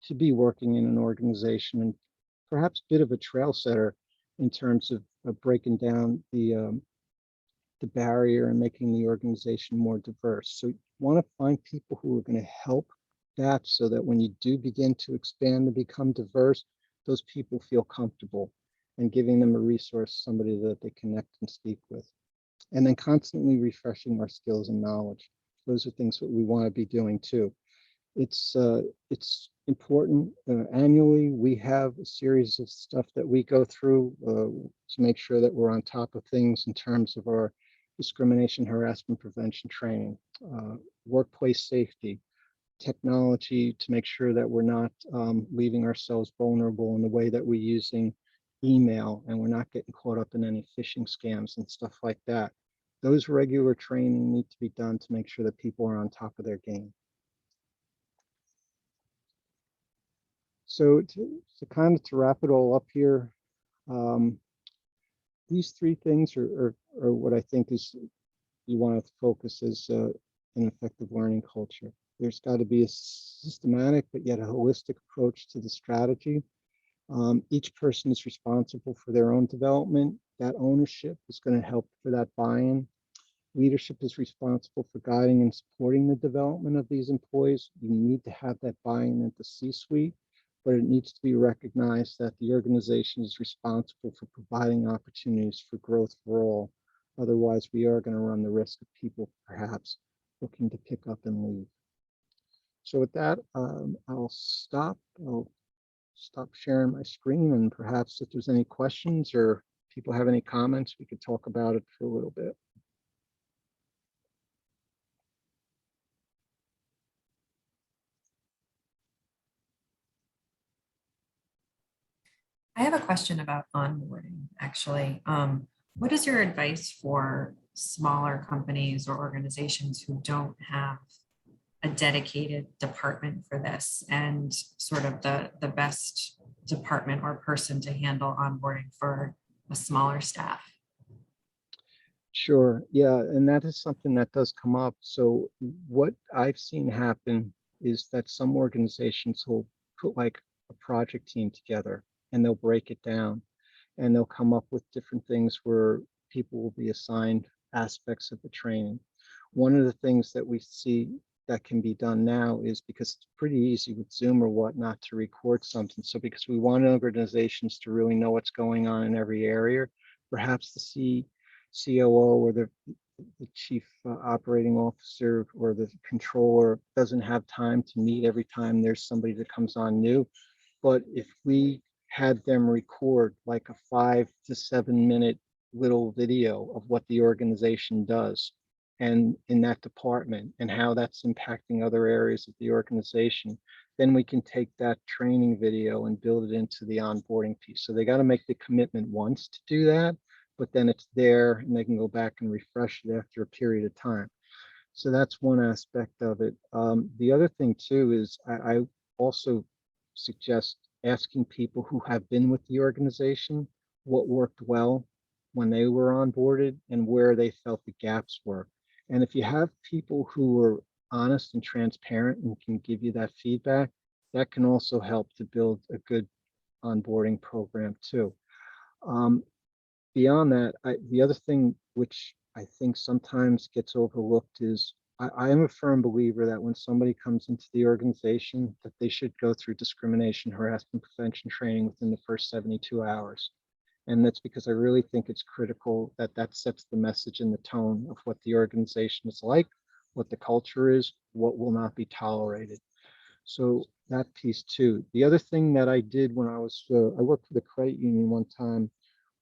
to be working in an organization, and perhaps a bit of a trail setter in terms of breaking down the barrier and making the organization more diverse. So you want to find people who are going to help that so that when you do begin to expand and become diverse, those people feel comfortable, and giving them a resource, somebody that they connect and speak with. And then constantly refreshing our skills and knowledge. Those are things that we want to be doing too. It's important. Annually, we have a series of stuff that we go through to make sure that we're on top of things in terms of our discrimination, harassment prevention training, workplace safety, technology to make sure that we're not leaving ourselves vulnerable in the way that we're using email, and we're not getting caught up in any phishing scams and stuff like that. Those regular training need to be done to make sure that people are on top of their game. So to wrap it all up here, these three things are what I think is you want to focus as an effective learning culture. There's got to be a systematic but yet a holistic approach to the strategy. Each person is responsible for their own development. That ownership is going to help for that buy-in. Leadership is responsible for guiding and supporting the development of these employees. You need to have that buy-in at the C-suite, but it needs to be recognized that the organization is responsible for providing opportunities for growth for all. Otherwise, we are going to run the risk of people perhaps looking to pick up and leave. So with that, I'll stop sharing my screen, and perhaps if there's any questions or people have any comments, we could talk about it for a little bit. I have a question about onboarding, actually. What is your advice for smaller companies or organizations who don't have a dedicated department for this, and sort of the best department or person to handle onboarding for a smaller staff? Sure, yeah, and that is something that does come up. So what I've seen happen is that some organizations will put like a project team together, and they'll break it down, and they'll come up with different things where people will be assigned aspects of the training. One of the things that we see that can be done now is, because it's pretty easy with Zoom or whatnot to record something. So because we want organizations to really know what's going on in every area, perhaps the COO or the chief operating officer or the controller doesn't have time to meet every time there's somebody that comes on new. But if we had them record like a 5 to 7 minute little video of what the organization does and in that department and how that's impacting other areas of the organization, then we can take that training video and build it into the onboarding piece. So they got to make the commitment once to do that, but then it's there and they can go back and refresh it after a period of time. So that's one aspect of it. The other thing too is I also suggest asking people who have been with the organization what worked well when they were onboarded and where they felt the gaps were. And if you have people who are honest and transparent and can give you that feedback, that can also help to build a good onboarding program too. Beyond that, the other thing which I think sometimes gets overlooked is I am a firm believer that when somebody comes into the organization, that they should go through discrimination, harassment prevention training within the first 72 hours. And that's because I really think it's critical that that sets the message and the tone of what the organization is like, what the culture is, what will not be tolerated. So that piece too. The other thing that I did when I worked for the credit union one time,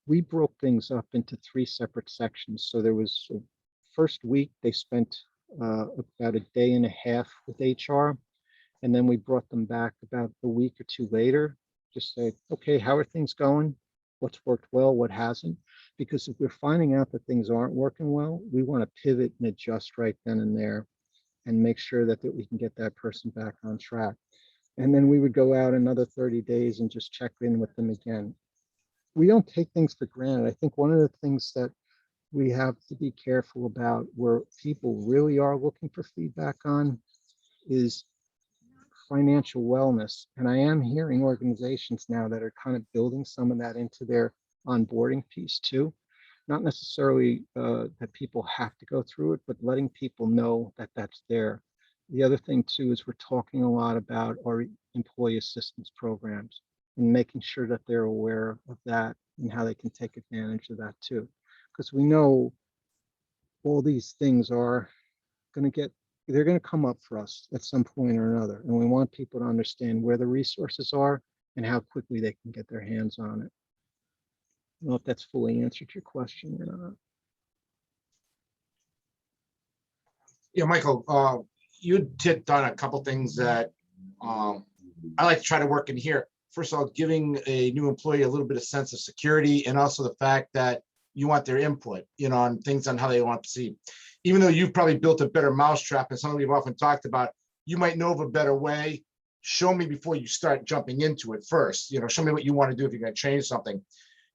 we broke things up into 3 separate sections. So there was first week, they spent about a day and a half with HR. And then we brought them back about a week or 2 later, just say, okay, how are things going? What's worked well, what hasn't? Because if we're finding out that things aren't working well, we want to pivot and adjust right then and there and make sure that we can get that person back on track. And then we would go out another 30 days and just check in with them again. We don't take things for granted. I think one of the things that we have to be careful about where people really are looking for feedback on is financial wellness. And I am hearing organizations now that are kind of building some of that into their onboarding piece too. Not necessarily that people have to go through it, but letting people know that that's there. The other thing too is we're talking a lot about our employee assistance programs and making sure that they're aware of that and how they can take advantage of that too. Because we know all these things are they're going to come up for us at some point or another. And we want people to understand where the resources are and how quickly they can get their hands on it. I don't know if that's fully answered your question or not. Yeah, Michael, you hit on a couple things that I like to try to work in here. First of all, giving a new employee a little bit of sense of security, and also the fact that you want their input, on things on how they want to see. Even though you've probably built a better mousetrap, and something we've often talked about, you might know of a better way. Show me before you start jumping into it first. Show me what you want to do if you're going to change something.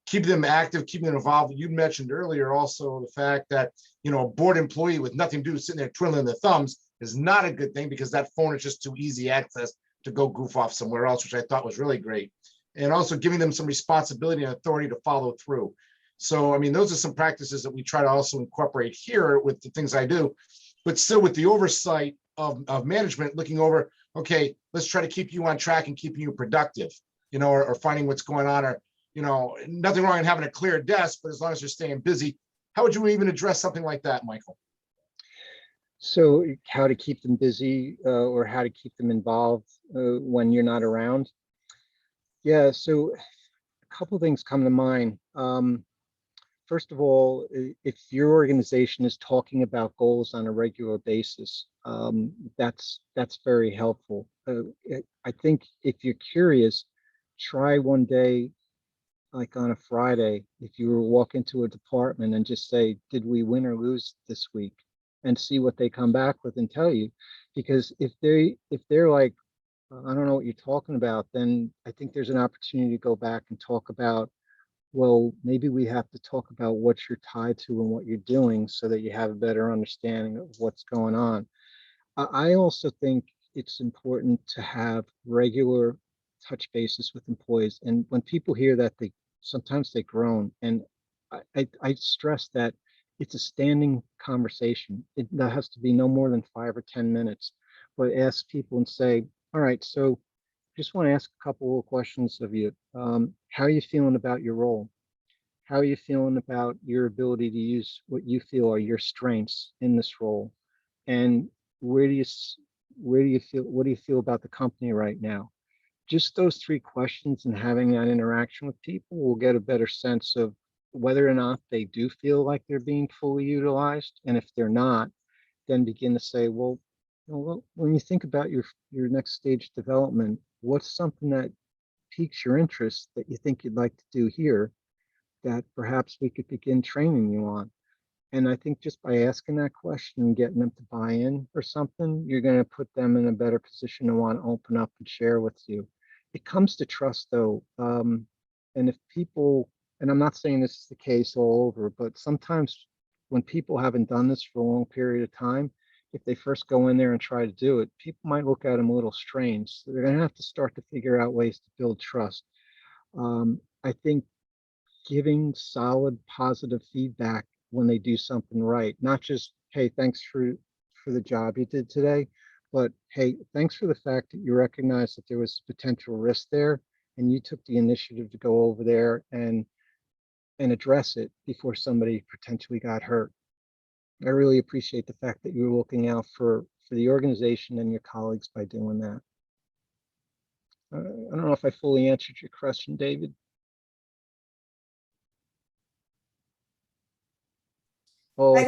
Keep them active, keep them involved. You mentioned earlier also the fact that, a board employee with nothing to do, sitting there twiddling their thumbs, is not a good thing, because that phone is just too easy access to go goof off somewhere else, which I thought was really great. And also giving them some responsibility and authority to follow through. So, I mean, those are some practices that we try to also incorporate here with the things I do, but still with the oversight of management looking over, okay, let's try to keep you on track and keeping you productive, or finding what's going on, or, nothing wrong in having a clear desk, but as long as you're staying busy. How would you even address something like that, Michael? So how to keep them busy or how to keep them involved when you're not around? Yeah, so a couple things come to mind. First of all, if your organization is talking about goals on a regular basis, that's very helpful. I think if you're curious, try one day, like on a Friday, if you were walk into a department and just say, did we win or lose this week? And see what they come back with and tell you. Because if they're like, I don't know what you're talking about, then I think there's an opportunity to go back and talk about, well, maybe we have to talk about what you're tied to and what you're doing so that you have a better understanding of what's going on. I also think it's important to have regular touch bases with employees. And when people hear that, sometimes they groan. And I stress that it's a standing conversation. That has to be no more than 5 or 10 minutes. But ask people and say, all right, so just want to ask a couple of questions of you. How are you feeling about your role? How are you feeling about your ability to use what you feel are your strengths in this role? And where do you feel, what do you feel about the company right now? Just those 3 questions and having that interaction with people will get a better sense of whether or not they do feel like they're being fully utilized. And if they're not, then begin to say, well, when you think about your next stage development, what's something that piques your interest that you think you'd like to do here that perhaps we could begin training you on? And I think just by asking that question and getting them to buy in or something, you're going to put them in a better position to want to open up and share with you. It comes to trust, though. And if people, and I'm not saying this is the case all over, but sometimes when people haven't done this for a long period of time, if they first go in there and try to do it, people might look at them a little strange. So they're going to have to start to figure out ways to build trust. I think giving solid, positive feedback when they do something right, not just, hey, thanks for the job you did today, but hey, thanks for the fact that you recognized that there was potential risk there and you took the initiative to go over there and address it before somebody potentially got hurt. I really appreciate the fact that you were looking out for the organization and your colleagues by doing that. I don't know if I fully answered your question, David. Oh, I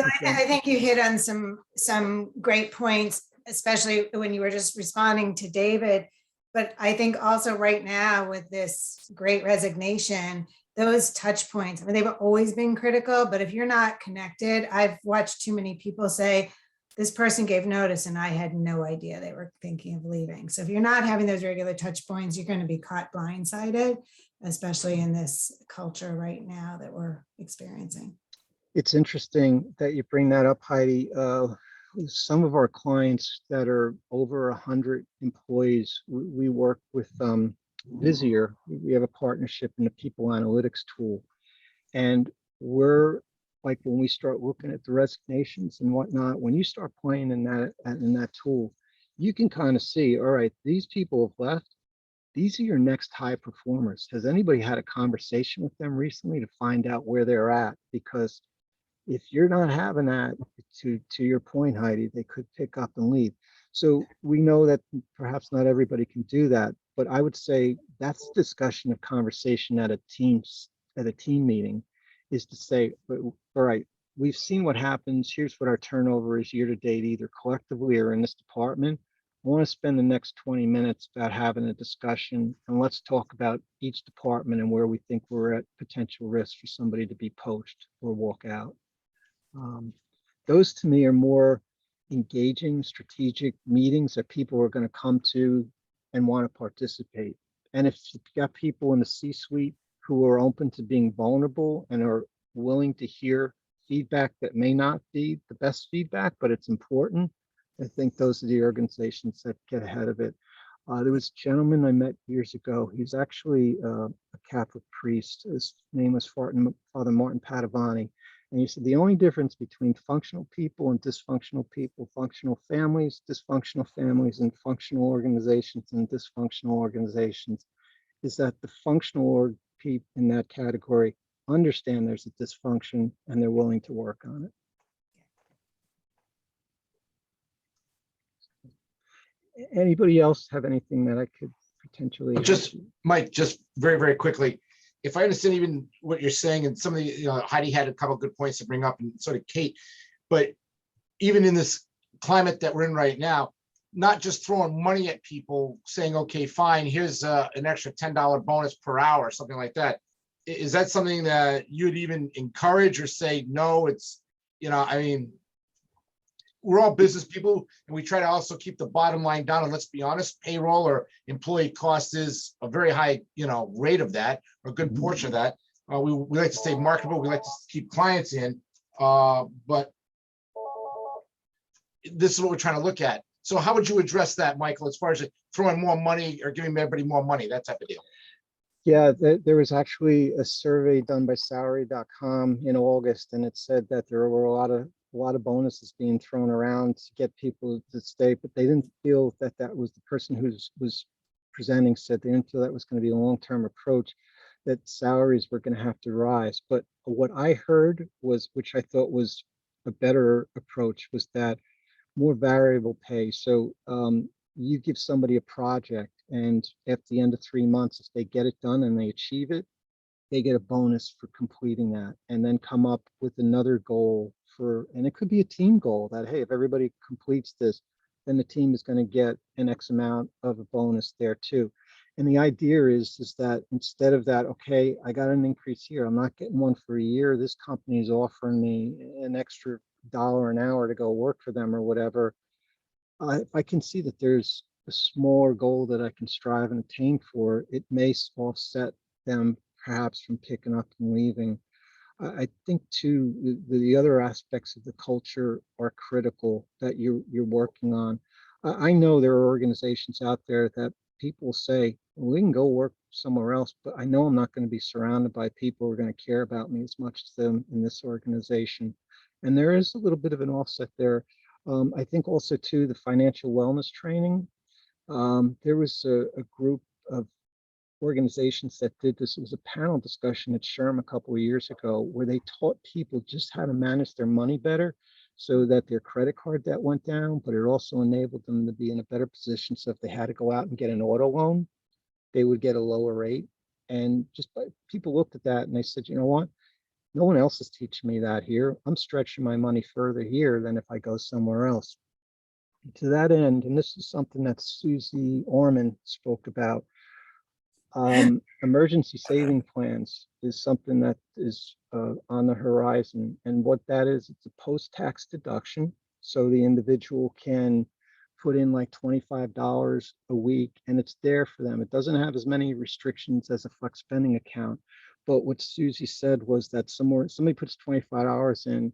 think you hit on some great points, especially when you were just responding to David. But I think also right now with this great resignation, those touch points, I mean, they've always been critical, but if you're not connected, I've watched too many people say, this person gave notice and I had no idea they were thinking of leaving. So if you're not having those regular touch points, you're going to be caught blindsided, especially in this culture right now that we're experiencing. It's interesting that you bring that up, Heidi. Some of our clients that are over 100 employees, we work with Visier. We have a partnership in the people analytics tool. And we're like, when we start looking at the resignations and whatnot, when you start playing in that tool, you can kind of see, all right, these people have left. These are your next high performers. Has anybody had a conversation with them recently to find out where they're at? Because if you're not having that, to your point, Heidi, they could pick up and leave. So we know that perhaps not everybody can do that, but I would say that's discussion of conversation at a team meeting, is to say, all right, we've seen what happens. Here's what our turnover is year to date, either collectively or in this department. I want to spend the next 20 minutes about having a discussion, and let's talk about each department and where we think we're at potential risk for somebody to be poached or walk out. Those to me are more engaging, strategic meetings that people are going to come to and want to participate. And if you've got people in the C-suite who are open to being vulnerable and are willing to hear feedback that may not be the best feedback, but it's important, I think those are the organizations that get ahead of it. There was a gentleman I met years ago. He's actually a Catholic priest. His name was Father Martin Padavani. And he said the only difference between functional people and dysfunctional people, functional families, dysfunctional families, and functional organizations and dysfunctional organizations, is that the functional people in that category understand there's a dysfunction and they're willing to work on it. Anybody else have anything that I could potentially just Mike, just very, very quickly, if I understand even what you're saying, and some of the, Heidi had a couple of good points to bring up, and so did Kate, but even in this climate that we're in right now, not just throwing money at people saying, okay, fine, here's an extra $10 bonus per hour, something like that. Is that something that you'd even encourage or say, no, it's, I mean, we're all business people and we try to also keep the bottom line down. And let's be honest, payroll or employee cost is a very high, rate of that, or a good portion of that. We like to stay marketable. We like to keep clients in, but this is what we're trying to look at. So how would you address that, Michael, as far as throwing more money or giving everybody more money, that type of deal? Yeah, there was actually a survey done by salary.com in August, and it said that there were a lot of bonuses being thrown around to get people to stay, but they didn't feel that that was the person who was presenting said they didn't feel that was going to be a long-term approach, that salaries were going to have to rise. But what I heard was, which I thought was a better approach, was that more variable pay. So you give somebody a project, and at the end of 3 months, if they get it done and they achieve it, they get a bonus for completing that, and then come up with another goal for, and it could be a team goal that, hey, if everybody completes this, then the team is going to get an X amount of a bonus there too. And the idea is that instead of that, okay, I got an increase here, I'm not getting one for a year, this company is offering me an extra dollar an hour to go work for them or whatever. If I can see that there's a smaller goal that I can strive and attain for, it may offset them perhaps from picking up and leaving. I think too, the other aspects of the culture are critical that you're working on. I know there are organizations out there that people say, well, we can go work somewhere else, but I know I'm not going to be surrounded by people who are going to care about me as much as them in this organization. And there is a little bit of an offset there. I think also too, the financial wellness training. There was a group of organizations that did this. It was a panel discussion at SHRM a couple of years ago where they taught people just how to manage their money better so that their credit card debt went down, but it also enabled them to be in a better position. So if they had to go out and get an auto loan, they would get a lower rate. And just people looked at that and they said, you know what? No one else is teaching me that here. I'm stretching my money further here than if I go somewhere else. To that end, and this is something that Susie Orman spoke about, emergency saving plans is something that is on the horizon. And what that is, it's a post-tax deduction. So the individual can put in like $25 a week and it's there for them. It doesn't have as many restrictions as a flex spending account. But what Susie said was that somebody puts $25 in,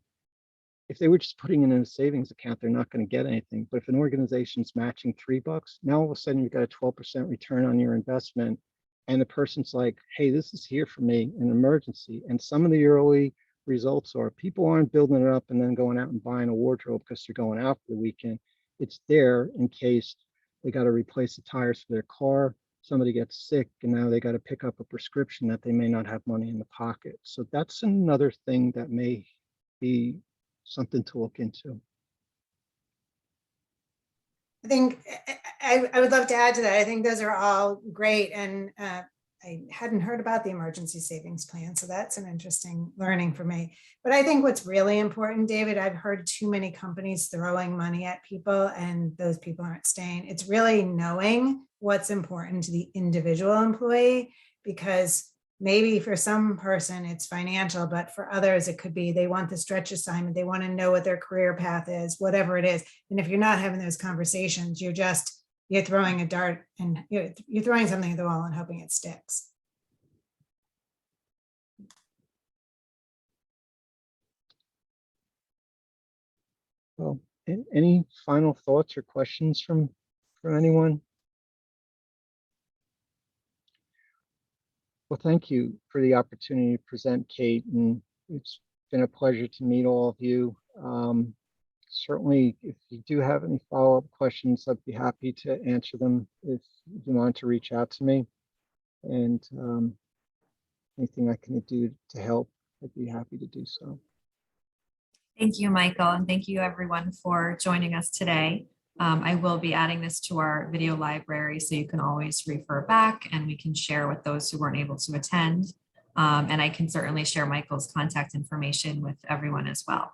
if they were just putting it in a savings account, they're not going to get anything. But if an organization's matching $3, now all of a sudden you've got a 12% return on your investment. And the person's like, hey, this is here for me in an emergency. And some of the early results are people aren't building it up and then going out and buying a wardrobe because they're going out for the weekend. It's there in case they got to replace the tires for their car, somebody gets sick, and now they got to pick up a prescription that they may not have money in the pocket. So that's another thing that may be something to look into. I think I would love to add to that. I think those are all great. And I hadn't heard about the emergency savings plan. So that's an interesting learning for me. But I think what's really important, David, I've heard too many companies throwing money at people and those people aren't staying. It's really knowing what's important to the individual employee, because maybe for some person it's financial, but for others it could be they want the stretch assignment, they want to know what their career path is, whatever it is. And if you're not having those conversations, you're throwing a dart and you're throwing something at the wall and hoping it sticks. Well, any final thoughts or questions from anyone? Well, thank you for the opportunity to present, Kate, and it's been a pleasure to meet all of you. Certainly, if you do have any follow-up questions, I'd be happy to answer them if you want to reach out to me. And anything I can do to help, I'd be happy to do so. Thank you, Michael, and thank you everyone for joining us today. I will be adding this to our video library so you can always refer back and we can share with those who weren't able to attend. And I can certainly share Michael's contact information with everyone as well.